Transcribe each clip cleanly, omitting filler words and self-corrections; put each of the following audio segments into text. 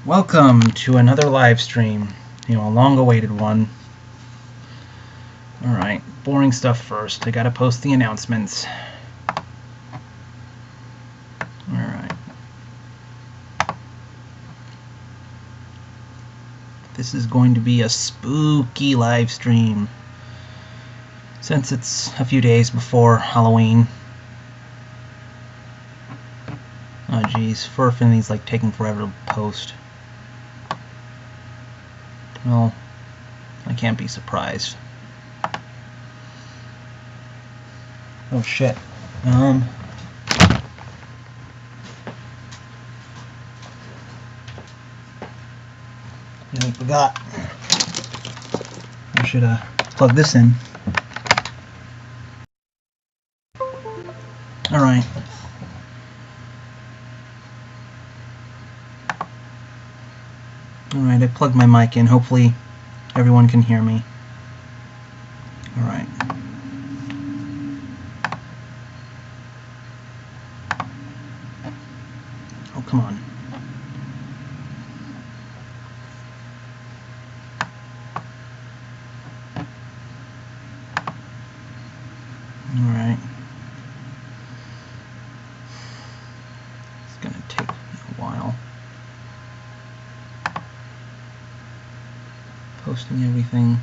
Welcome to another live stream. A long-awaited one. Alright, boring stuff first. I gotta post the announcements. Alright. This is going to be a spooky live stream. Since it's a few days before Halloween. Oh geez, Fur Affinity's like taking forever to post. Well, I can't be surprised. Oh shit. I forgot. I should plug this in. Alright. Alright, I plugged my mic in. Hopefully everyone can hear me. Alright. Oh, come on. Alright. It's gonna take a while. Posting everything.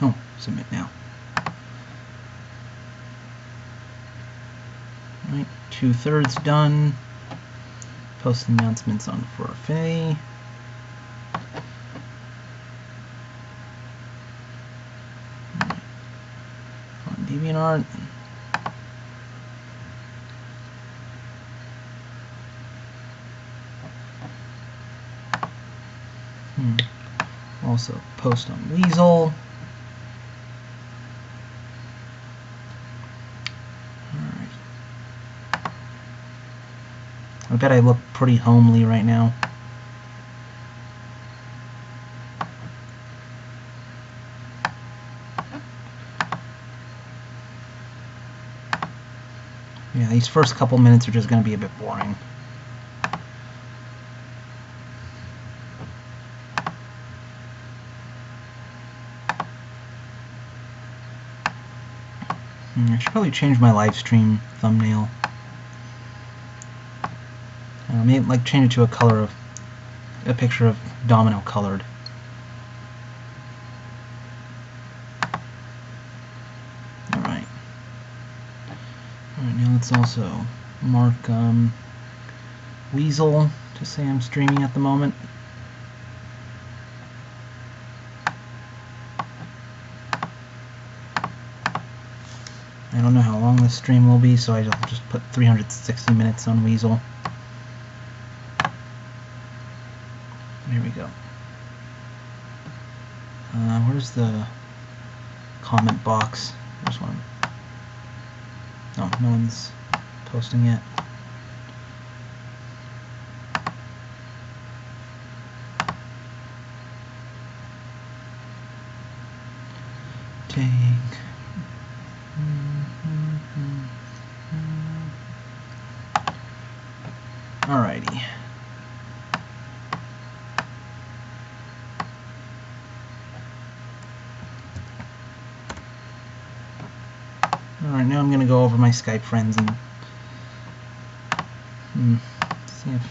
Oh, submit now. Alright, 2/3 done. Post announcements on Fur Affinity. On DeviantArt. Also post on Weasel. Alright. I bet I look pretty homely right now. Yeah, these first couple minutes are just going to be a bit boring. I should probably change my live stream thumbnail. Maybe like change it to a picture of Domino colored. Alright. Alright, now let's also mark Weasel to say I'm streaming at the moment. I don't know how long this stream will be, so I just put 360 minutes on Weasel. There we go. Where's the comment box? There's one. Oh, no one's posting yet. Take. Alrighty. Alright, now I'm going to go over my Skype friends and see if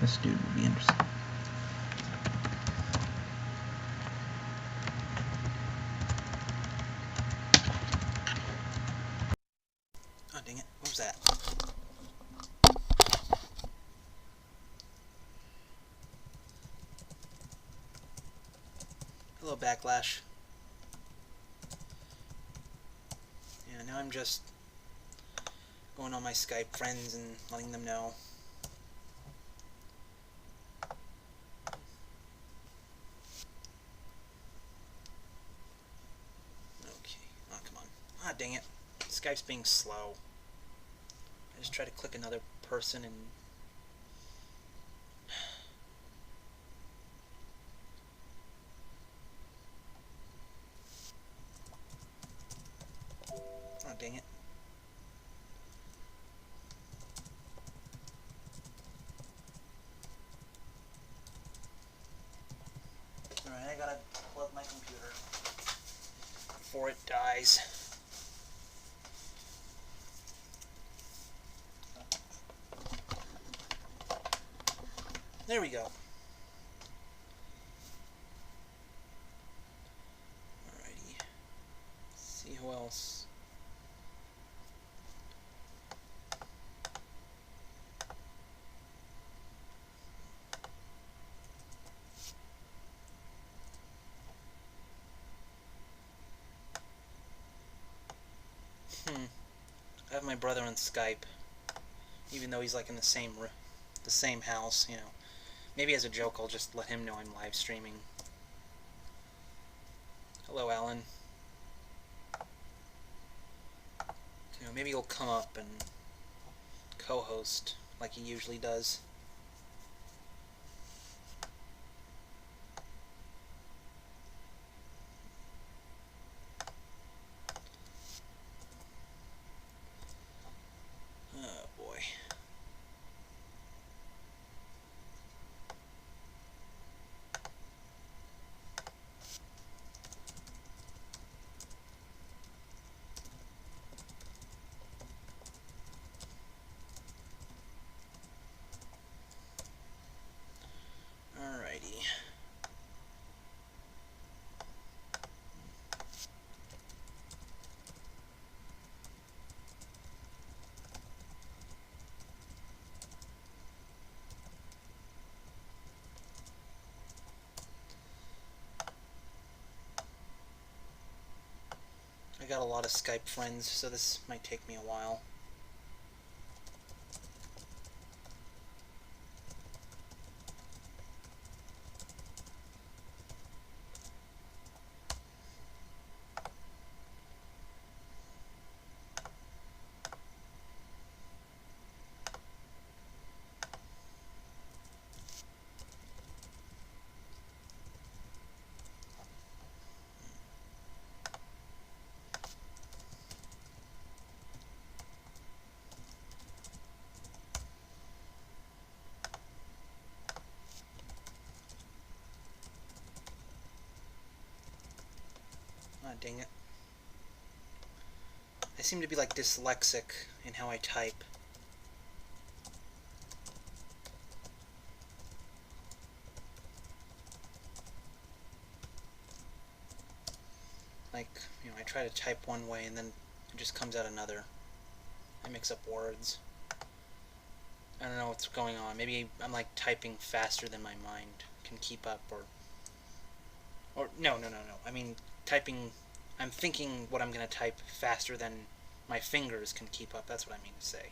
this dude will be interested. Oh, dang it. What was that? Hello, Backlash. Yeah, now I'm just going on my Skype friends and letting them know. Okay. Oh, come on. Ah, dang it. Skype's being slow. I just try to click another person and... Oh, dang it. dies. There we go. Alrighty. Let's see who else. I have my brother on Skype, even though he's like in the same house, you know. Maybe as a joke I'll just let him know I'm live streaming. Hello, Alan. You know, maybe he'll come up and co-host like he usually does. Oh boy. Alrighty. I got a lot of Skype friends, so this might take me a while. Ah, dang it. I seem to be like dyslexic in how I type. Like, you know, I try to type one way and then it just comes out another. I mix up words. I don't know what's going on. Maybe I'm like typing faster than my mind can keep up, or no. I mean, typing, I'm thinking what I'm going to type faster than my fingers can keep up. That's what I mean to say.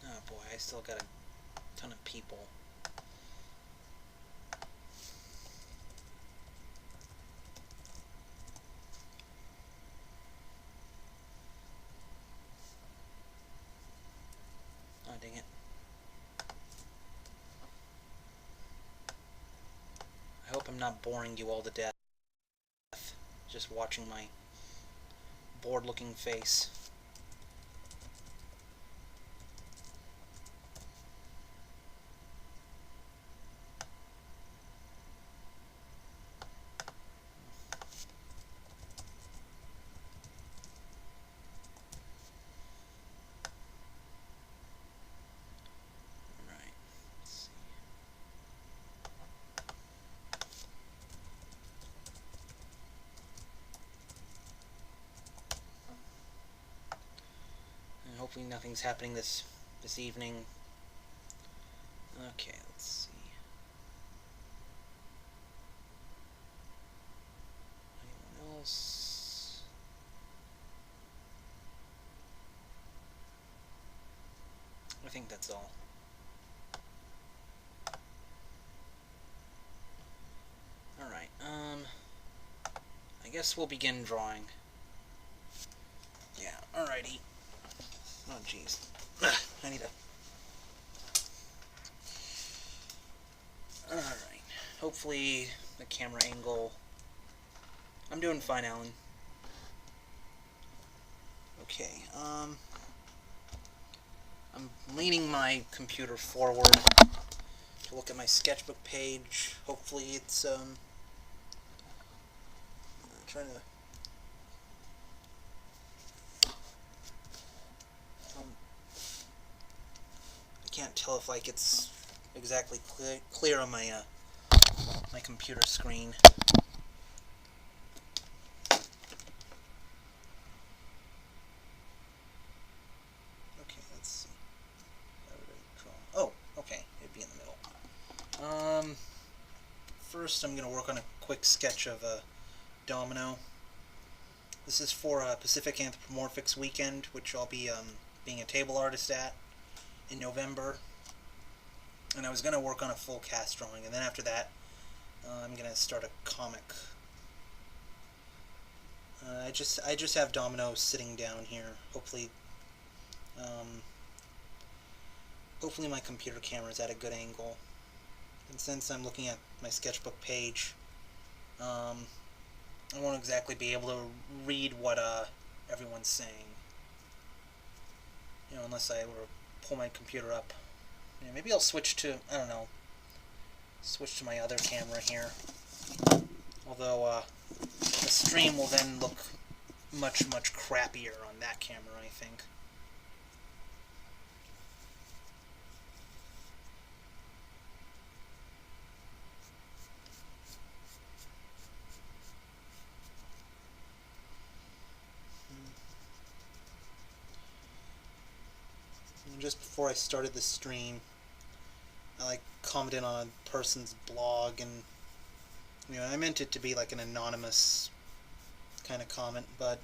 Oh boy, I still got a ton of people. Oh, dang it. I hope I'm not boring you all to death, just watching my bored-looking face. Hopefully nothing's happening this evening. Okay, let's see. Anyone else? I think that's all. Alright, I guess we'll begin drawing. Yeah, alrighty. Oh, jeez. I need a... Alright. Hopefully the camera angle I'm doing fine, Alan. Okay, I'm leaning my computer forward to look at my sketchbook page. Hopefully it's, trying to, I can't tell if, like, it's exactly clear on my, my computer screen. Okay, let's see. Oh, okay, it'd be in the middle. First I'm going to work on a quick sketch of Domino. This is for Pacific Anthropomorphics Weekend, which I'll be being a table artist at in November. And I was going to work on a full cast drawing, and then after that I'm going to start a comic. I just have Domino sitting down here. Hopefully my computer camera is at a good angle. And since I'm looking at my sketchbook page, I won't exactly be able to read what everyone's saying. You know, unless I were to pull my computer up. Yeah, maybe I'll switch to, I don't know, switch to my other camera here. Although, the stream will then look much crappier on that camera, I think. And just before I started the stream, I commented on a person's blog, and I meant it to be like an anonymous kind of comment, but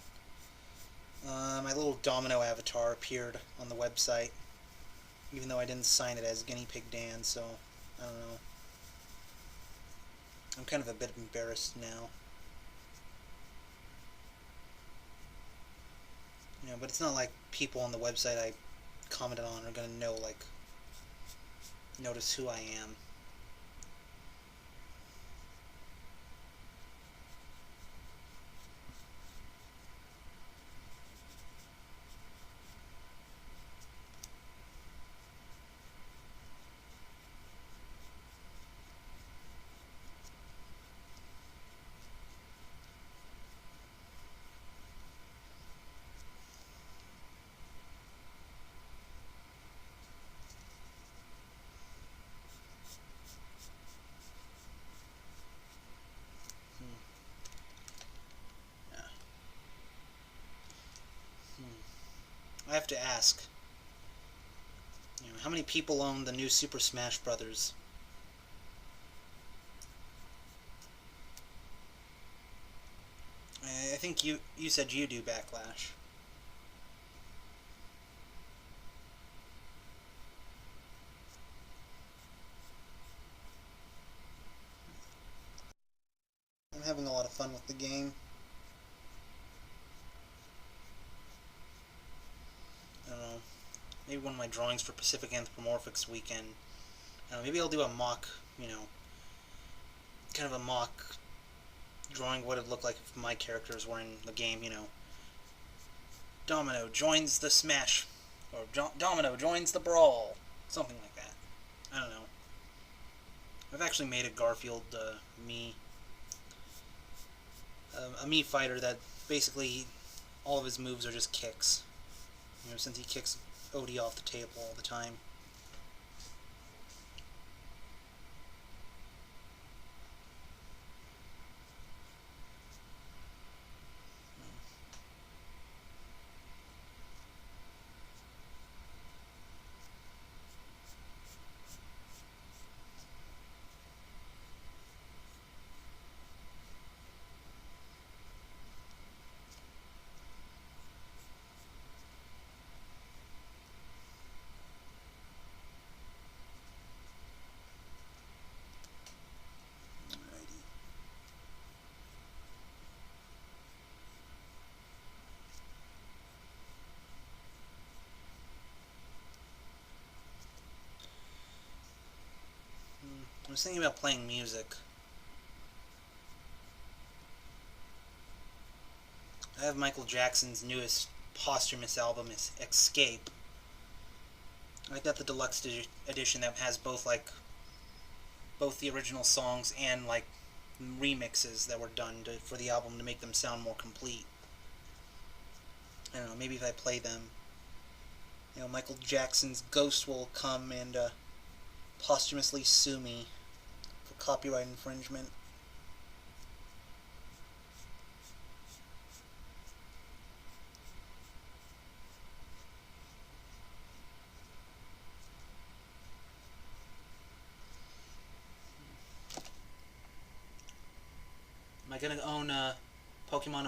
my little Domino avatar appeared on the website, even though I didn't sign it as GuineaPigDan, so I don't know. I'm kind of a bit embarrassed now. But it's not like people on the website I commented on are gonna notice who I am. I have to ask, how many people own the new Super Smash Brothers? I think you said you do, Backlash. I'm having a lot of fun with the game. I don't know. Maybe one of my drawings for Pacific Anthropomorphics Weekend. I don't know, maybe I'll do a mock, kind of a mock drawing what it'd look like if my characters were in the game, Domino joins the Smash, or Domino joins the Brawl. Something like that. I don't know. I've actually made a Garfield Mii. A Mii fighter that basically all of his moves are just kicks. Since he kicks Odie off the table all the time. I was thinking about playing music. I have Michael Jackson's newest posthumous album, is Escape. I got the deluxe edition that has both the original songs and like remixes that were done for the album to make them sound more complete. I don't know, maybe if I play them, Michael Jackson's ghost will come and posthumously sue me for copyright infringement. Am I gonna own Pokemon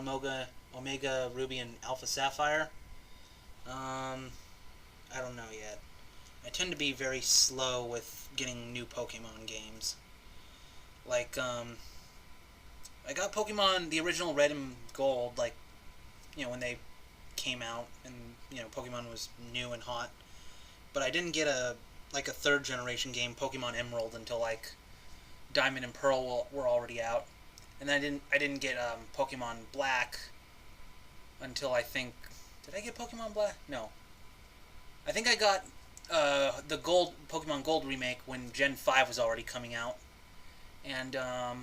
Omega Ruby and Alpha Sapphire? I don't know yet. I tend to be very slow with getting new Pokemon games. Like, I got Pokemon, the original Red and Gold, like, when they came out, and, Pokemon was new and hot. But I didn't get a third generation game, Pokemon Emerald, until, like, Diamond and Pearl were already out. And then I didn't get, Pokemon Black until I think... Did I get Pokemon Black? No. I think I got the Pokemon Gold remake when Gen 5 was already coming out. And I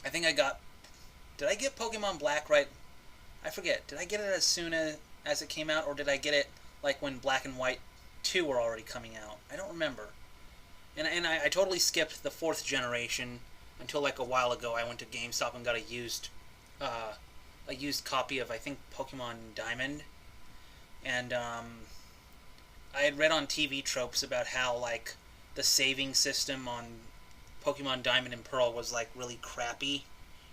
think I got... Did I get Pokemon Black right? I forget. Did I get it as soon as it came out, or did I get it like when Black and White 2 were already coming out? I don't remember. And I totally skipped the 4th generation until like a while ago. I went to GameStop and got a used copy of, I think, Pokemon Diamond. And I had read on TV tropes about how like the saving system on Pokemon Diamond and Pearl was like really crappy,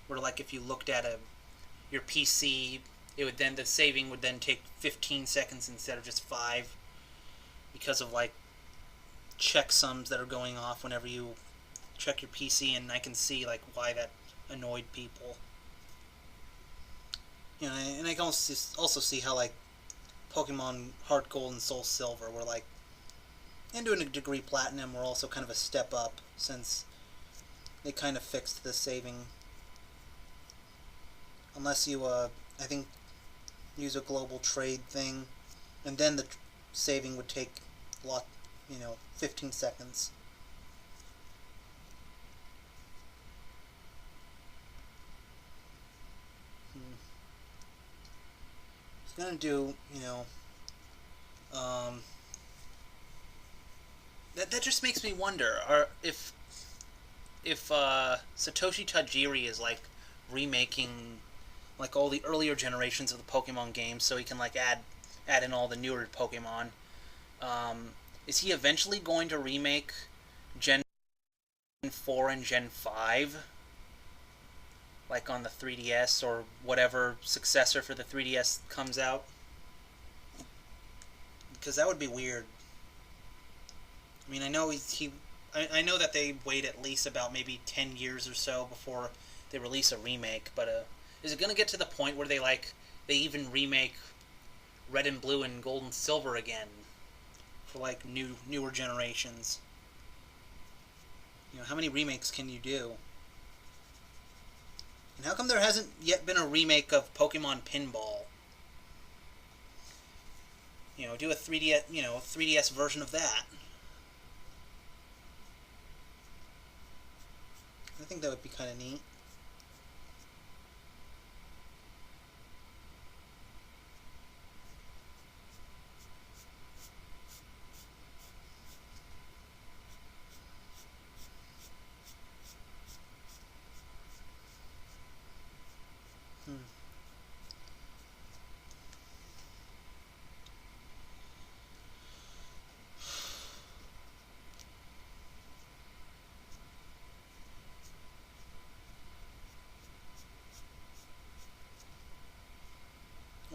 where like if you looked at your PC, the saving would then take 15 seconds instead of just 5, because of like checksums that are going off whenever you check your PC, and I can see like why that annoyed people. And I can also see how like Pokemon Heart Gold and Soul Silver were like, and to a degree Platinum, were also kind of a step up, since they kind of fixed the saving. Unless you, I think, use a global trade thing, and then the saving would take 15 seconds. I was gonna do, that just makes me wonder, if Satoshi Tajiri is like remaking like all the earlier generations of the Pokemon games, so he can like add in all the newer Pokemon. Is he eventually going to remake Gen 4 and Gen 5? Like on the 3DS or whatever successor for the 3DS comes out? Because that would be weird. I mean, I know I know that they wait at least about maybe 10 years or so before they release a remake, but is it going to get to the point where they even remake Red and Blue and Gold and Silver again for like newer generations? How many remakes can you do? And how come there hasn't yet been a remake of Pokemon Pinball? Do a 3DS version of that. I think that would be kind of neat.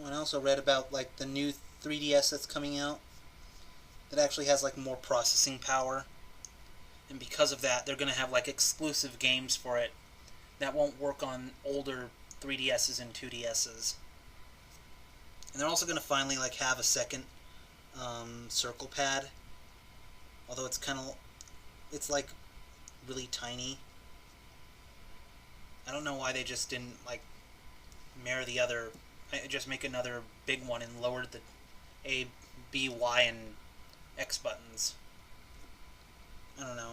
And I also read about like the new 3DS that's coming out that actually has like more processing power, and because of that they're going to have like exclusive games for it that won't work on older 3DSs and 2DSs. And they're also going to finally like have a second circle pad, although it's like really tiny. I don't know why they just didn't like mirror the other, just make another big one and lower the A, B, Y, and X buttons. I don't know.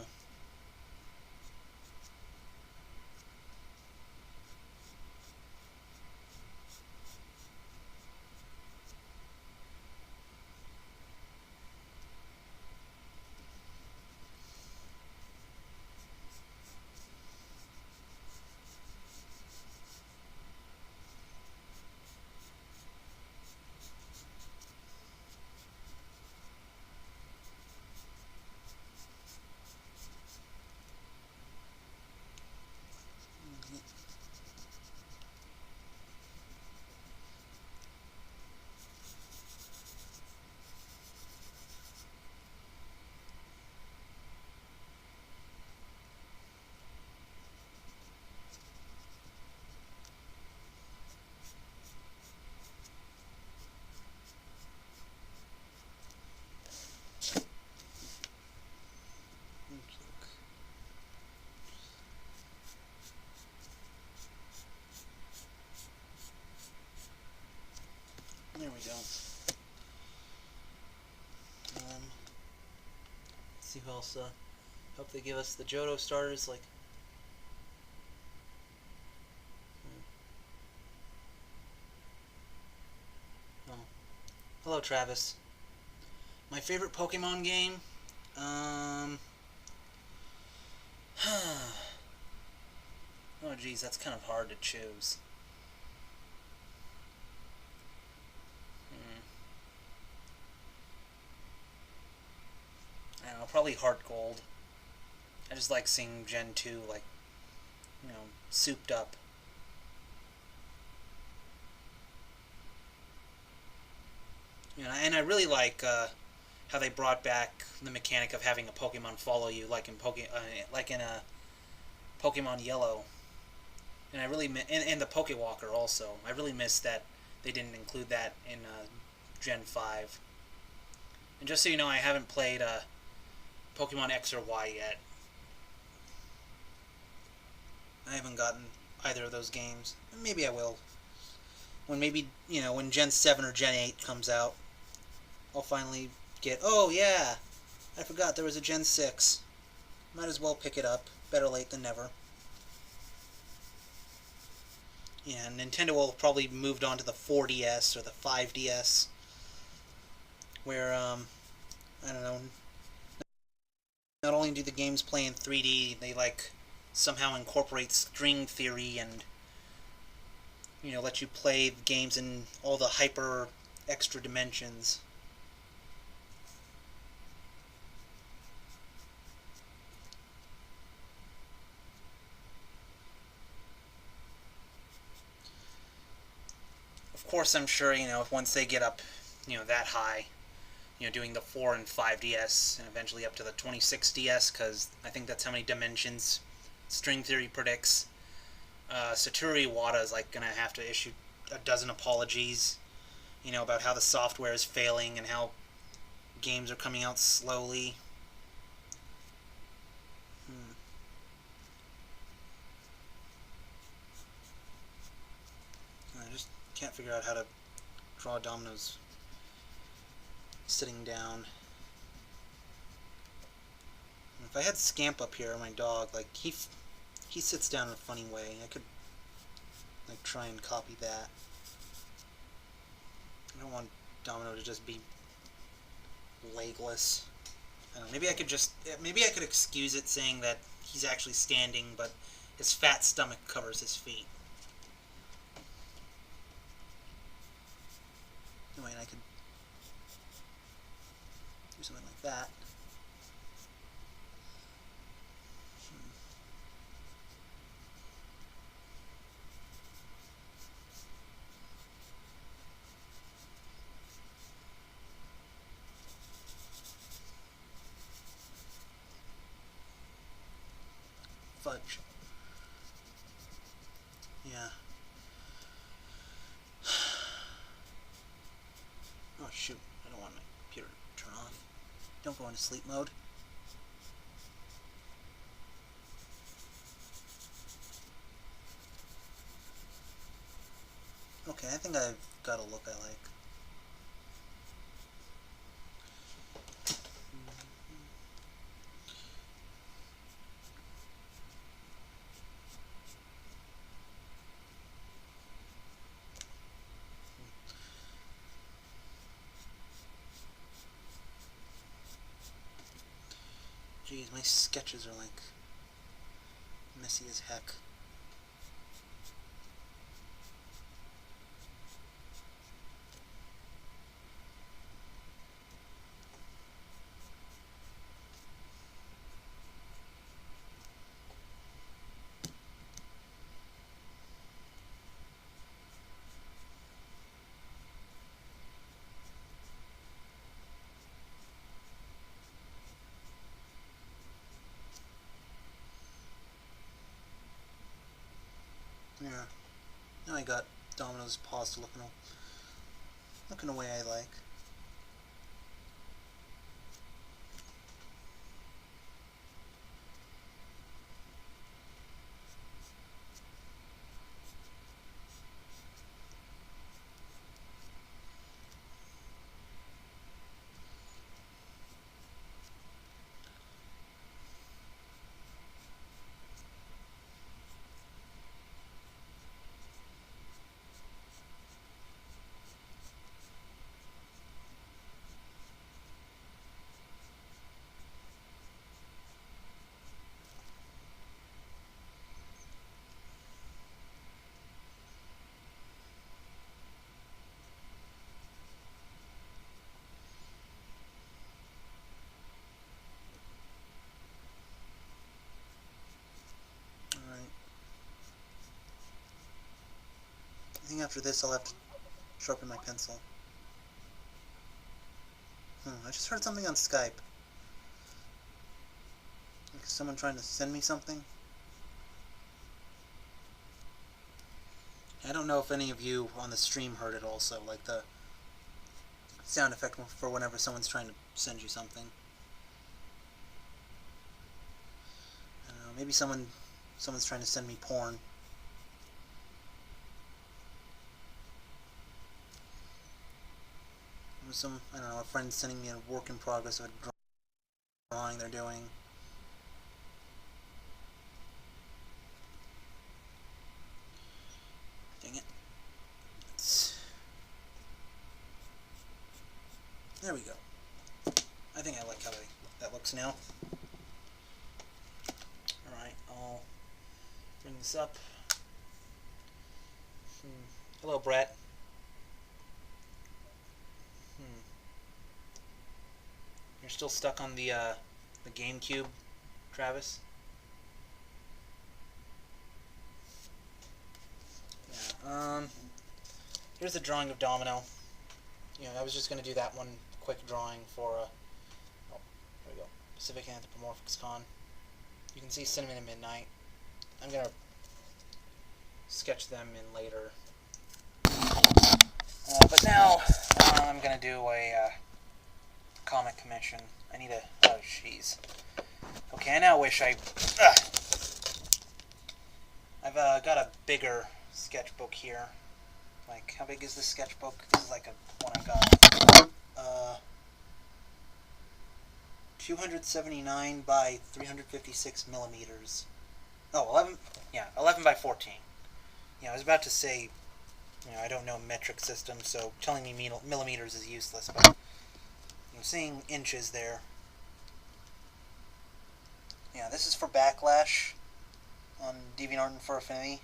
There we go. Let's see who else. Hope they give us the Johto starters. Like, oh, hello, Travis. My favorite Pokemon game. Oh, geez, that's kind of hard to choose. I don't know, probably Heart Gold. I just like seeing Gen 2, like, souped up. And I really like how they brought back the mechanic of having a Pokemon follow you, like in Pokemon Yellow. And I really and the Pokewalker also. I really miss that they didn't include that in Gen 5. And just so you know, I haven't played Pokemon X or Y yet. I haven't gotten either of those games. Maybe I will. When Gen 7 or Gen 8 comes out, I'll finally get, oh yeah, I forgot there was a Gen 6. Might as well pick it up. Better late than never. Yeah, Nintendo will have probably moved on to the 4DS or the 5DS, where, I don't know, not only do the games play in 3D, they, like, somehow incorporate string theory and, let you play games in all the hyper extra dimensions. Of course, I'm sure, once they get up, that high, doing the 4 and 5DS, and eventually up to the 26DS, because I think that's how many dimensions string theory predicts. Satoru Iwata is, like, gonna have to issue a dozen apologies, about how the software is failing and how games are coming out slowly. I just can't figure out how to draw dominoes sitting down. If I had Scamp up here, my dog, like, he sits down in a funny way. I could, like, try and copy that. I don't want Domino to just be legless. I don't know, maybe I could excuse it saying that he's actually standing, but his fat stomach covers his feet. Anyway, and I could do something like that. Fudge. Yeah. Oh shoot, I don't want my computer to turn off. Don't go into sleep mode. think I've got a look I like. Jeez, my sketches are like messy as heck. Yeah. Now I got Domino's pasta looking the way I like. Alright. I think after this I'll have to sharpen my pencil. I just heard something on Skype. Like someone trying to send me something. I don't know if any of you on the stream heard it also, like the sound effect for whenever someone's trying to send you something. I don't know, maybe someone's trying to send me porn. I don't know, a friend sending me a work in progress of a drawing they're doing. Dang it. There we go. I think I like how that looks now. Alright, I'll bring this up. Hello, Brett. You're still stuck on the GameCube, Travis? Yeah. Here's the drawing of Domino. I was just going to do that one quick drawing for there we go, Pacific Anthropomorphics Con. You can see Cinnamon and Midnight. I'm going to sketch them in later. But now, I'm going to do a comic commission. I need oh, jeez. Okay, I now wish I've got a bigger sketchbook here. Like, how big is this sketchbook? This is like a one I got. 279 by 356 millimeters. Oh, 11 by 14. I was about to say, I don't know metric system, so telling me millimeters is useless, but I'm seeing inches there. Yeah, this is for Backlash on DeviantArt and for Affinity.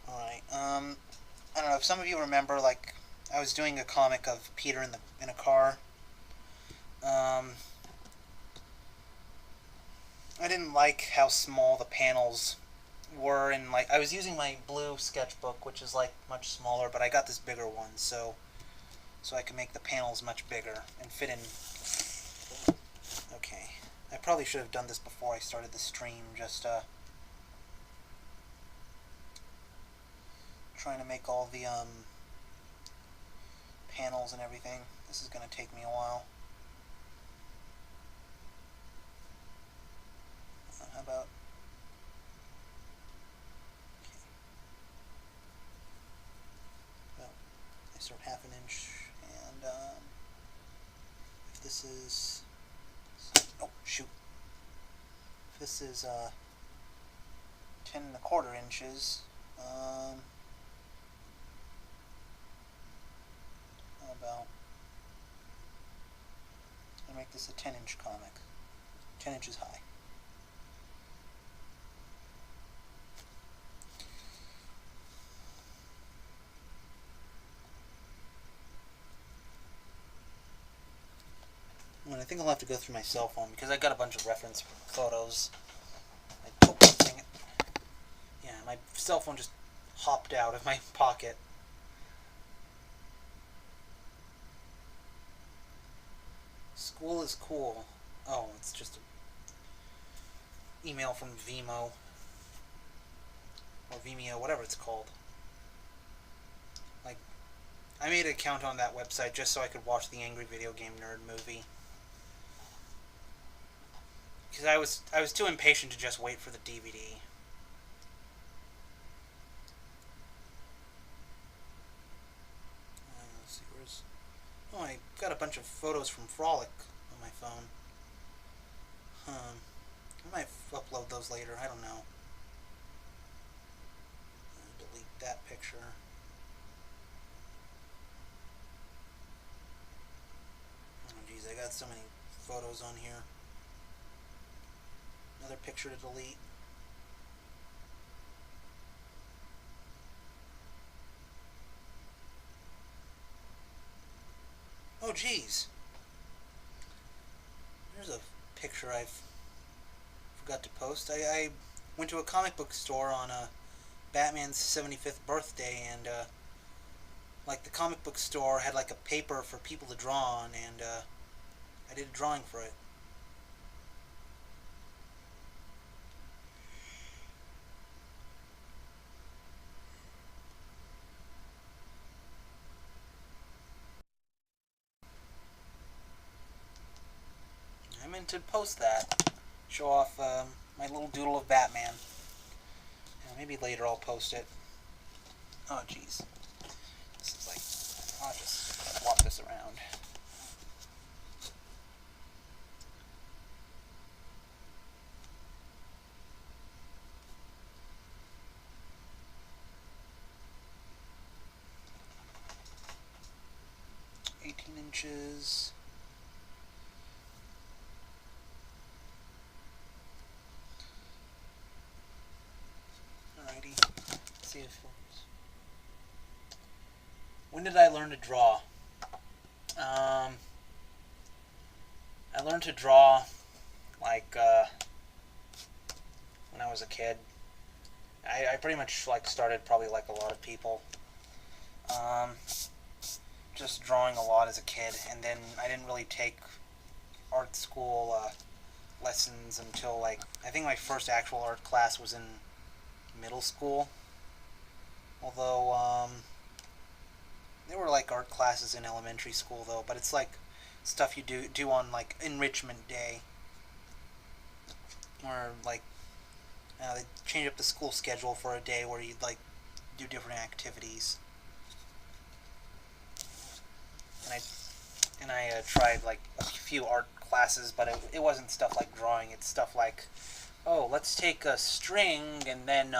Alright, I don't know if some of you remember, like, I was doing a comic of Peter in a car. I didn't like how small the panels were, and like I was using my blue sketchbook, which is like much smaller, but I got this bigger one, so I can make the panels much bigger and fit in. Okay, I probably should have done this before I started the stream, just trying to make all the panels and everything. This is going to take me a while. How about... start 1/2 inch, and if this is, oh shoot, if this is 10 1/4 inches, how about I make this a 10-inch comic, 10 inches high. And I think I'll have to go through my cell phone because I got a bunch of reference photos. Oh, dang it. Yeah, my cell phone just hopped out of my pocket. School is cool. Oh, it's just an email from Vimeo. Or Vimeo, whatever it's called. Like, I made an account on that website just so I could watch the Angry Video Game Nerd movie. Because I was too impatient to just wait for the DVD. Let's see, where's... Oh, I got a bunch of photos from Frolic on my phone. I might upload those later, I don't know. Delete that picture. Oh geez, I got so many photos on here. Another picture to delete. Oh geez. There's a picture I forgot to post. I went to a comic book store on Batman's 75th birthday, and like the comic book store had like a paper for people to draw on, and I did a drawing for it. I meant to post that, show off my little doodle of Batman. Maybe later I'll post it. Oh jeez, this is like, I'll just swap this around. Inches. Alrighty. Let's see if when did I learn to draw? I learned to draw like when I was a kid. I pretty much like started probably like a lot of people. Just drawing a lot as a kid, and then I didn't really take art school lessons until like I think my first actual art class was in middle school. Although there were like art classes in elementary school though, but it's like stuff you do on like enrichment day, or like they change up the school schedule for a day where you'd like do different activities. And I tried like a few art classes, but it wasn't stuff like drawing. It's stuff like, oh, let's take a string and then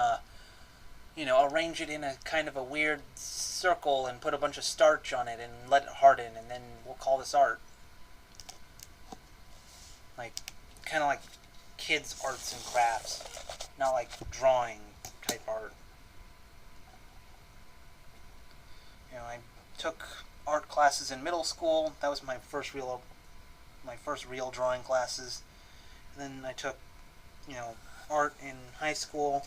you know, arrange it in a kind of a weird circle and put a bunch of starch on it and let it harden, and then we'll call this art. Like, kind of like kids' arts and crafts, not like drawing type art. You know, I took art classes in middle school. That was my first real drawing classes. And then I took, you know, art in high school.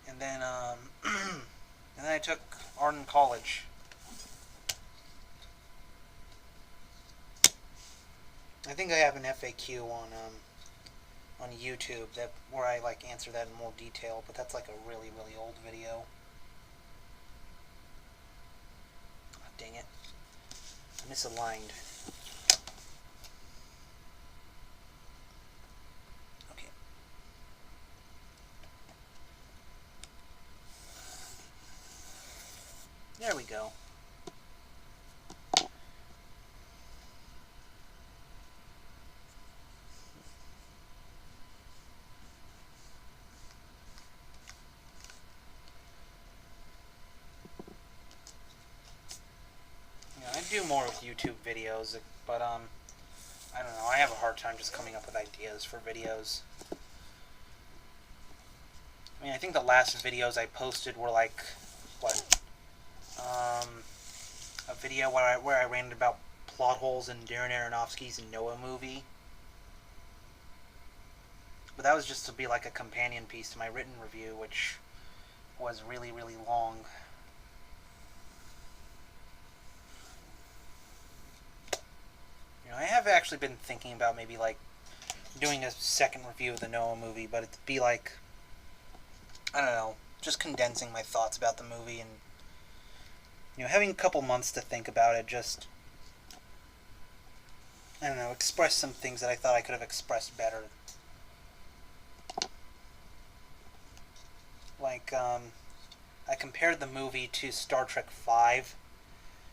And then and then I took art in college. I think I have an FAQ on YouTube where I like answer that in more detail, but that's like a really old video. Oh, dang it. I misaligned. Okay. do more with YouTube videos, but I don't know. I have a hard time just coming up with ideas for videos. I mean, I think the last videos I posted were like, what, a video where I ranted about plot holes in Darren Aronofsky's Noah movie. But that was just to be like a companion piece to my written review, which was really, really long. You know, I have actually been thinking about maybe like doing a second review of the Noah movie, but it'd be like, I don't know, just condensing my thoughts about the movie and, you know, having a couple months to think about it, just, I don't know, express some things that I thought I could have expressed better. Like, I compared the movie to Star Trek V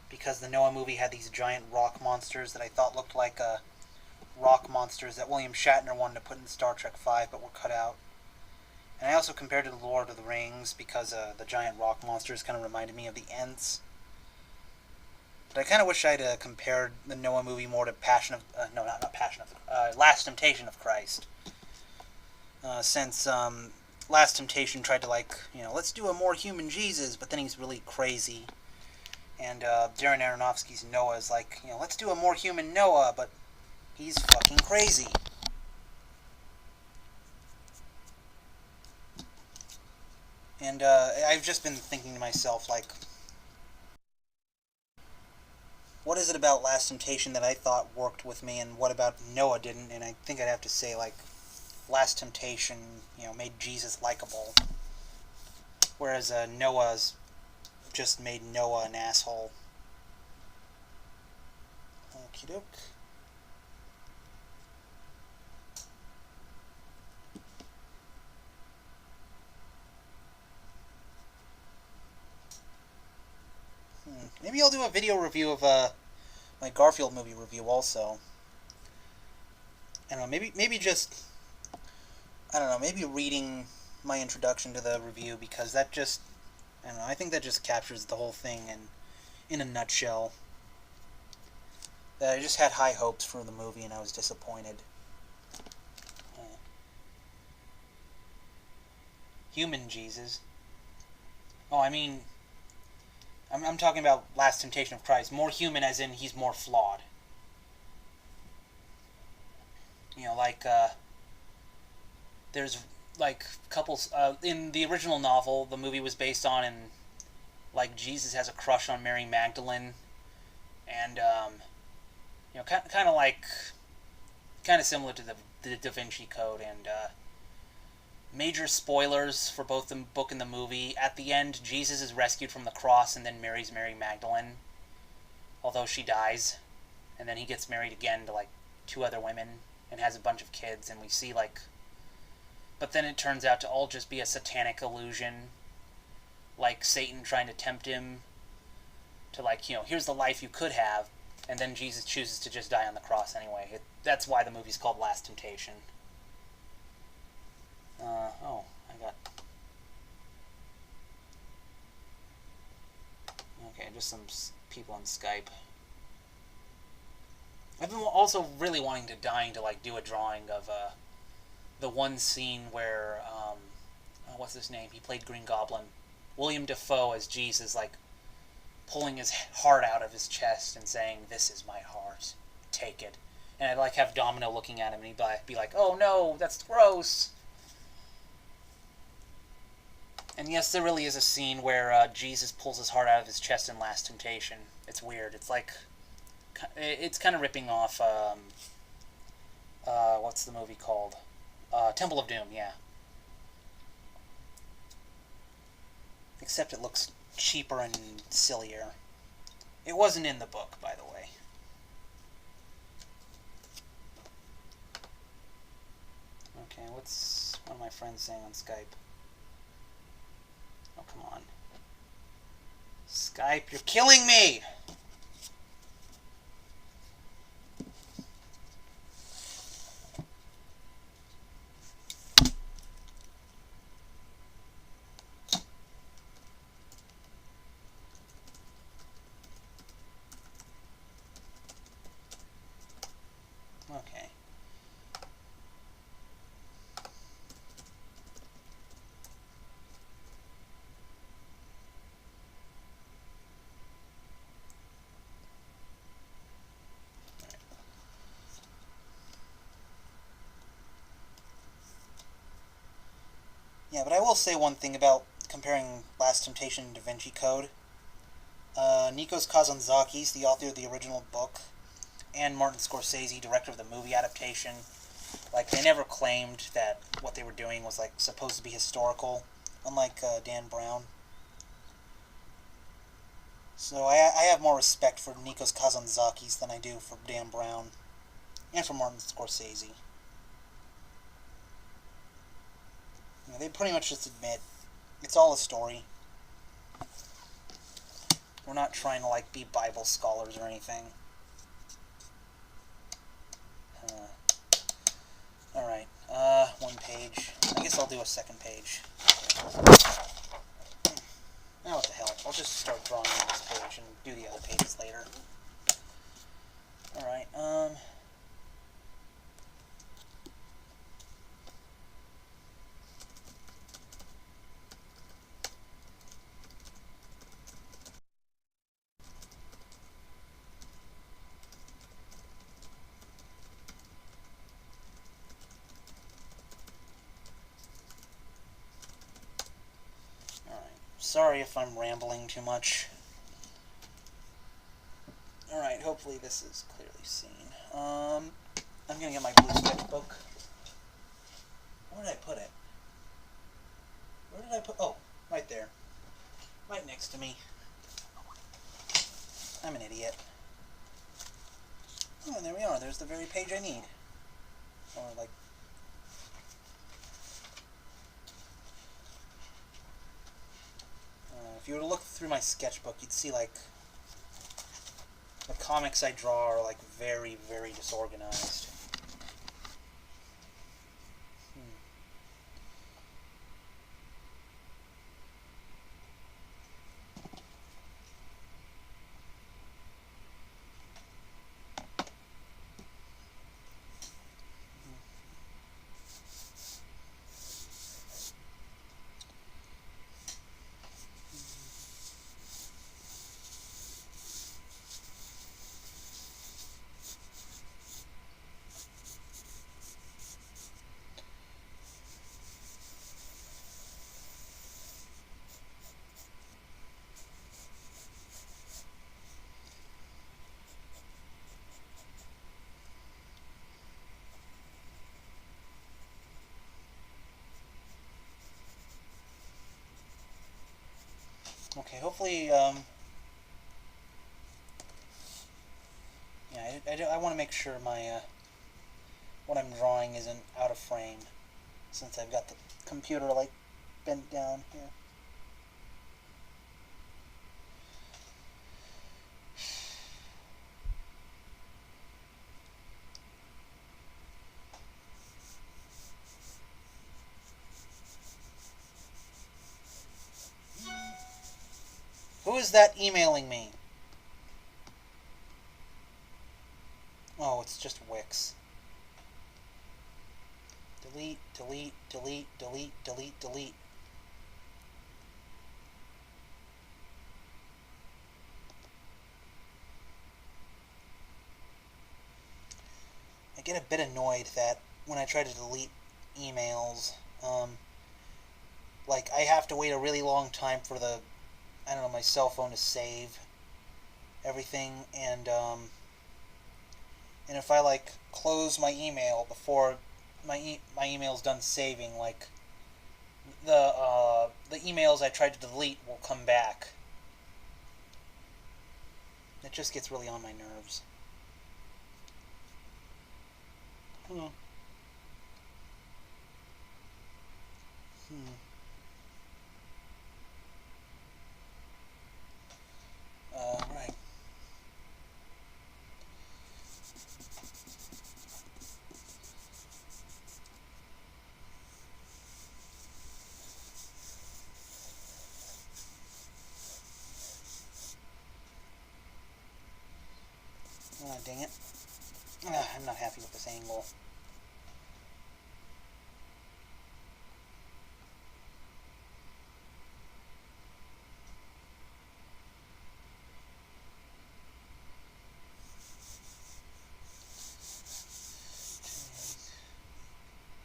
because the Noah movie had these giant rock monsters that I thought looked like rock monsters that William Shatner wanted to put in Star Trek V but were cut out. And I also compared it to The Lord of the Rings because the giant rock monsters kind of reminded me of the Ents. But I kind of wish I'd compared the Noah movie more to Last Temptation of Christ. Since Last Temptation tried to, like, you know, let's do a more human Jesus, but then he's really crazy. And Darren Aronofsky's Noah is like, you know, let's do a more human Noah, but he's fucking crazy. And I've just been thinking to myself, like, what is it about Last Temptation that I thought worked with me, and what about Noah didn't? And I think I'd have to say, like, Last Temptation, you know, made Jesus likable, whereas Noah's just made Noah an asshole. Okie doke. Maybe I'll do a video review of my Garfield movie review also. I don't know, maybe just, I don't know, maybe reading my introduction to the review, because that just, I don't know, I think that just captures the whole thing in a nutshell. That I just had high hopes for the movie and I was disappointed. Human Jesus. Oh, I mean, I'm talking about Last Temptation of Christ. More human as in he's more flawed. You know, like, there's, like, couples, in the original novel, the movie was based on, and, like, Jesus has a crush on Mary Magdalene, and, you know, kind of like, kind of similar to the Da Vinci Code, and, major spoilers for both the book and the movie. At the end, Jesus is rescued from the cross and then marries Mary Magdalene, although she dies. And then he gets married again to, like, 2 other women and has a bunch of kids, and we see, like... But then it turns out to all just be a satanic illusion, like Satan trying to tempt him to, like, you know, here's the life you could have, and then Jesus chooses to just die on the cross anyway. That's why the movie's called Last Temptation. Oh, I got... Okay, just some people on Skype. I've been also really dying to, like, do a drawing of, the one scene where, what's his name? He played Green Goblin. William Dafoe as Jesus, like, pulling his heart out of his chest and saying, "This is my heart. Take it." And I'd, like, have Domino looking at him and he'd be like, "Oh no, that's gross." And yes, there really is a scene where Jesus pulls his heart out of his chest in Last Temptation. It's weird. It's like, it's kind of ripping off, what's the movie called? Temple of Doom, yeah. Except it looks cheaper and sillier. It wasn't in the book, by the way. Okay, what's one of my friends saying on Skype? Oh, come on. Skype, you're killing me! Yeah, but I will say one thing about comparing Last Temptation and Da Vinci Code. Nikos Kazantzakis, the author of the original book, and Martin Scorsese, director of the movie adaptation, like, they never claimed that what they were doing was, like, supposed to be historical, unlike Dan Brown. So I have more respect for Nikos Kazantzakis than I do for Dan Brown, and for Martin Scorsese. You know, they pretty much just admit it's all a story. We're not trying to, like, be Bible scholars or anything. Alright, one page. I guess I'll do a second page. Now what the hell, I'll just start drawing on this page and do the other pages later. Alright, sorry if I'm rambling too much. Alright, hopefully this is clearly seen. I'm gonna get my blue sketchbook. Where did I put it? Where did I put... Oh, right there. Right next to me. I'm an idiot. Oh, and there we are. There's the very page I need. Or, like... if you were to look through my sketchbook, you'd see, like... the comics I draw are, like, very, very disorganized. Okay, hopefully, yeah, I want to make sure my, what I'm drawing isn't out of frame, since I've got the computer, like, bent down here. Who is that emailing me? Oh, it's just Wix. Delete, delete, delete, delete, delete, delete. I get a bit annoyed that when I try to delete emails, like, I have to wait a really long time for the, I don't know, my cell phone to save everything, and if I, like, close my email before my email's done saving, like, the emails I tried to delete will come back. It just gets really on my nerves. Hmm. Right. Oh, dang it. I'm not happy with this angle.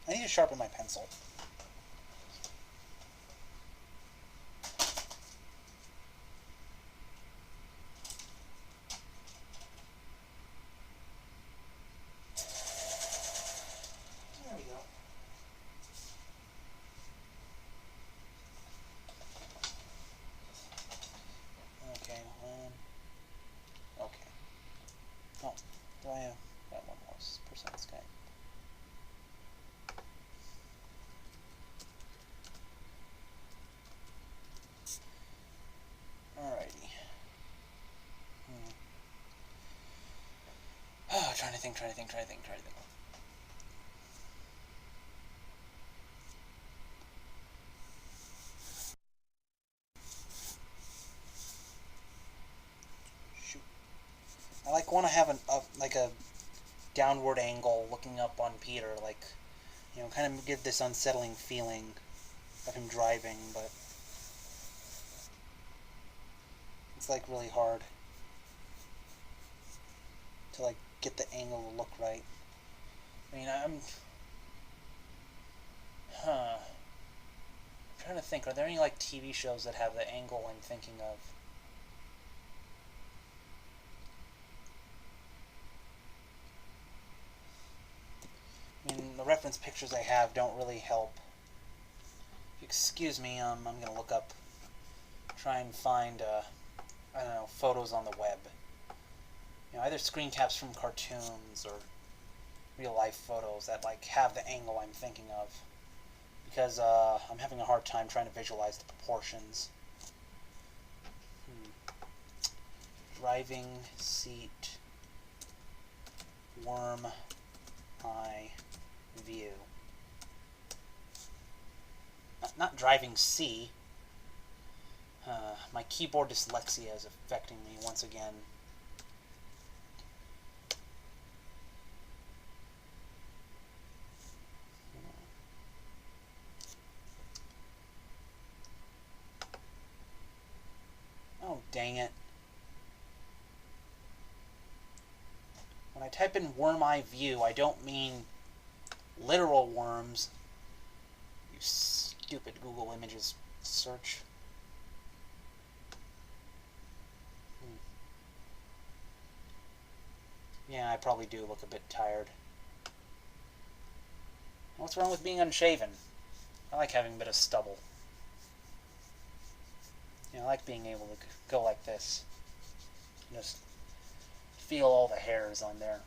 I need to sharpen my pencil. think. Shoot. I want to have a downward angle looking up on Peter, kind of give this unsettling feeling of him driving, but it's really hard to get the angle to look right. I mean, I'm trying to think, are there any TV shows that have the angle I'm thinking of? I mean, the reference pictures I have don't really help. Excuse me, I'm gonna look up, try and find, I don't know, photos on the web. Either screen caps from cartoons or real life photos that have the angle I'm thinking of. Because I'm having a hard time trying to visualize the proportions. Driving seat worm eye view. Not driving C. My keyboard dyslexia is affecting me once again. Oh, dang it. When I type in worm eye view, I don't mean literal worms. You stupid Google Images search. Yeah, I probably do look a bit tired. What's wrong with being unshaven? I like having a bit of stubble. I like being able to go like this. Just feel all the hairs on there.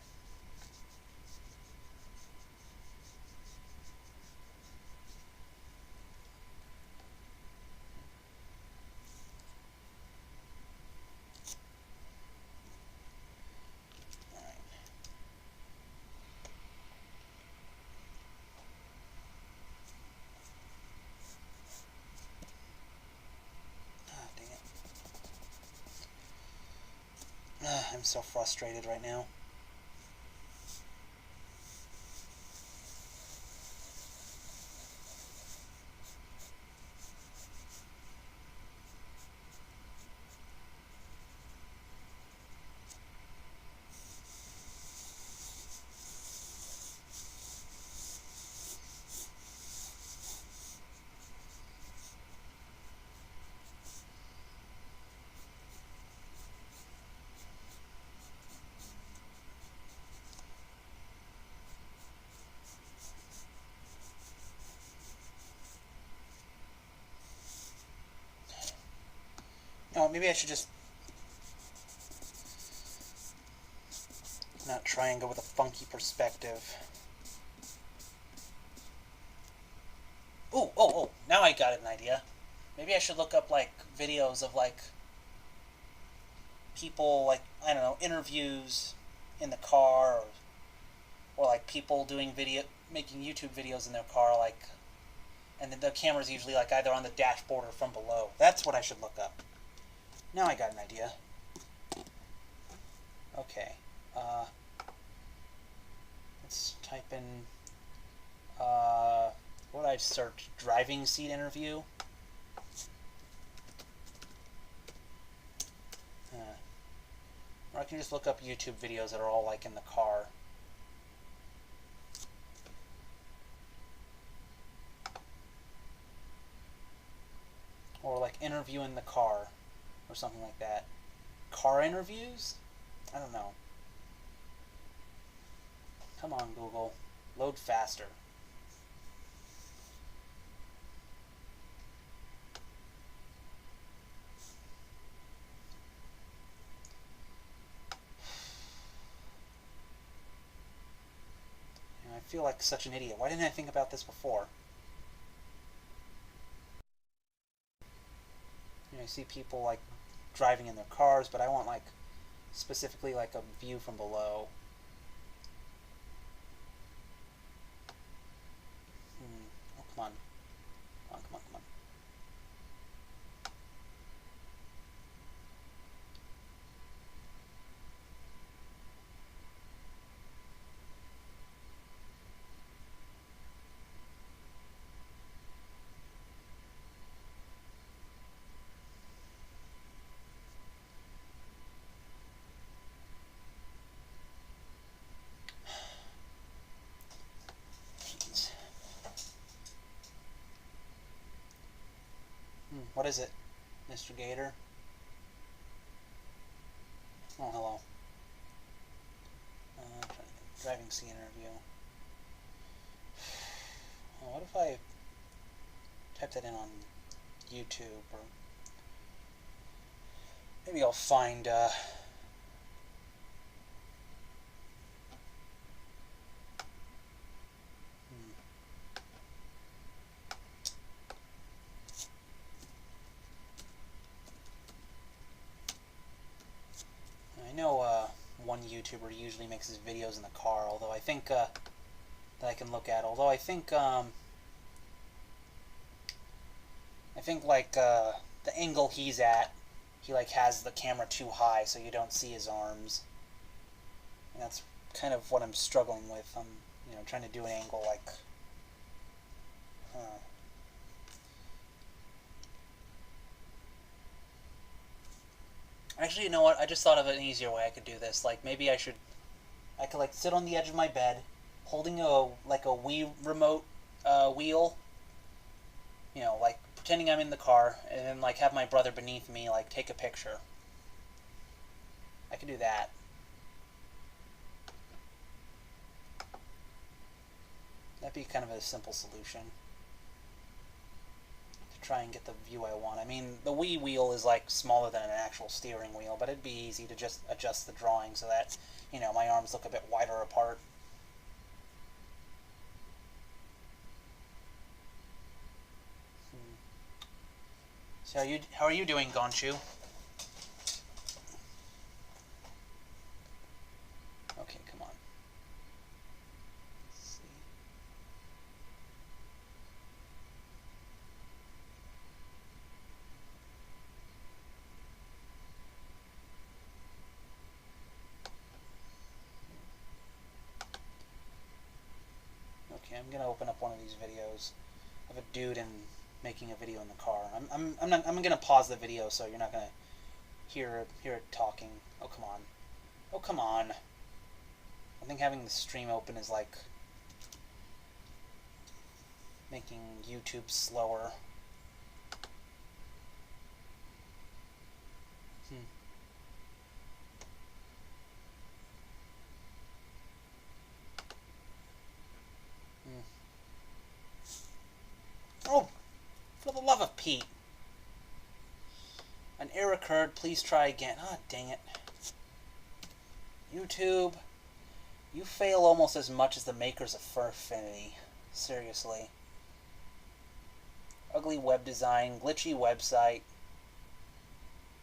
I'm so frustrated right now. Oh, maybe I should just not try and go with a funky perspective. Oh, now I got an idea. Maybe I should look up, videos of, people, I don't know, interviews in the car, or people making YouTube videos in their car, and then the camera's usually, either on the dashboard or from below. That's what I should look up. Now I got an idea. Okay. Let's type in, what would I search? Driving seat interview? Or I can just look up YouTube videos that are all, in the car. Or, interview in the car. Or something like that. Car interviews? I don't know. Come on, Google. Load faster. I feel like such an idiot. Why didn't I think about this before? I see people, driving in their cars, but I want, specifically, a view from below. Come on. Come on, come on, come on. What is it, Mr. Gator? Oh, hello. Driving scene interview. Oh, what if I type that in on YouTube? Or maybe I'll find... I know one YouTuber usually makes his videos in the car, although I think that I can look at. Although I think like the angle he's at, he like has the camera too high so you don't see his arms. And that's kind of what I'm struggling with. I'm trying to do an angle like. Actually, you know what? I just thought of an easier way I could do this. Like maybe I could like sit on the edge of my bed, holding a Wii remote wheel. Like pretending I'm in the car, and then like have my brother beneath me, like take a picture. I could do that. That'd be kind of a simple solution to try and get the view I want. I mean, the Wii wheel is like smaller than an actual steering wheel, but it'd be easy to just adjust the drawing so that my arms look a bit wider apart. So how are you doing, Gonshu? Okay, come on. Let's see. Okay, I'm gonna open up one of these videos of a dude making a video in the car. I'm gonna pause the video so you're not gonna hear it talking. Oh come on. Oh come on. I think having the stream open is like making YouTube slower. Oh, for the love of Pete. An error occurred. Please try again. Ah, dang it. YouTube, you fail almost as much as the makers of Furfinity. Seriously. Ugly web design, glitchy website.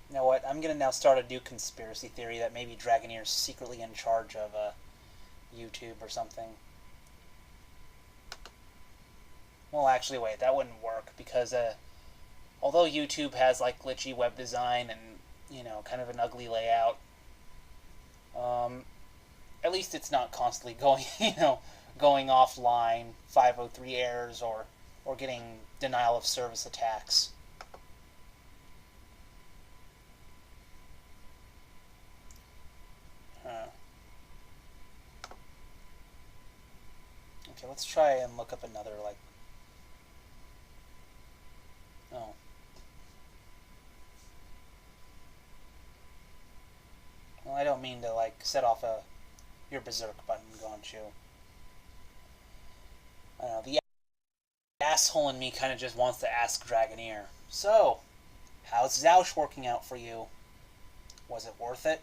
You know what? I'm going to now start a new conspiracy theory that maybe Dragoneer's secretly in charge of YouTube or something. Well, actually, wait, that wouldn't work because although YouTube has like glitchy web design and kind of an ugly layout, at least it's not constantly going going offline, 503 errors or getting denial of service attacks. Okay, let's try and look up another like. Oh. Well, I don't mean to like set off your berserk button, Gonchu. I don't know, the asshole in me kind of just wants to ask Dragoneer. So, how's Zouch working out for you? Was it worth it?